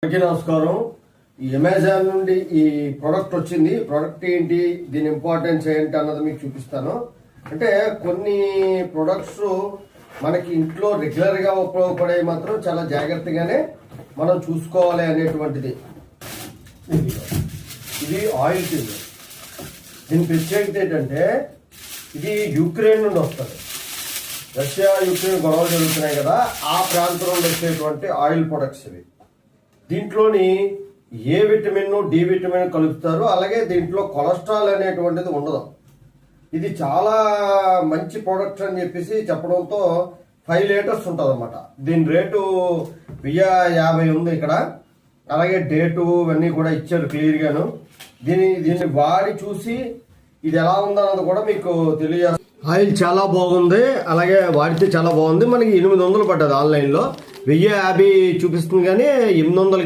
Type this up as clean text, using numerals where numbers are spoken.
అందరికీ నమస్కారం. ఈ అమెజాన్ నుండి ఈ ప్రోడక్ట్ వచ్చింది. ప్రోడక్ట్ ఏంటి, దీని ఇంపార్టెన్స్ ఏంటి అన్నది మీకు చూపిస్తాను. అంటే కొన్ని ప్రొడక్ట్స్ మనకి ఇంట్లో రెగ్యులర్గా ఉపయోగపడే మాత్రం చాలా జాగ్రత్తగానే మనం చూసుకోవాలి అనేటువంటిది. ఇది ఆయిల్ టిన్. దీని ప్రత్యేకత ఏంటంటే ఇది యుక్రెయిన్ నుండి వస్తుంది. రష్యా యుక్రెయిన్ గొడవలు జరుగుతున్నాయి కదా, ఆ ప్రాంతంలో వచ్చేటువంటి ఆయిల్ ప్రొడక్ట్స్ ఇవి. దీంట్లోని ఏ విటమిన్ డి విటమిన్ కలుపుతారు. అలాగే దీంట్లో కొలెస్ట్రాల్ అనేటువంటిది ఉండదు. ఇది చాలా మంచి ప్రోడక్ట్ అని చెప్పేసి చెప్పడంతో 5 లీటర్స్ ఉంటుంది అన్నమాట. దీని రేటు 1050 ఉంది ఇక్కడ. అలాగే డేటు ఇవన్నీ కూడా ఇచ్చారు క్లియర్గాను. దీన్ని వాడి చూసి ఇది ఎలా ఉందన్నది కూడా మీకు తెలియజేస్తాను. ఆయిల్ చాలా బాగుంది, అలాగే వాడితే చాలా బాగుంది. మనకి 800 పడ్డది ఆన్లైన్లో. 1050 చూపిస్తుంది కానీ 800కి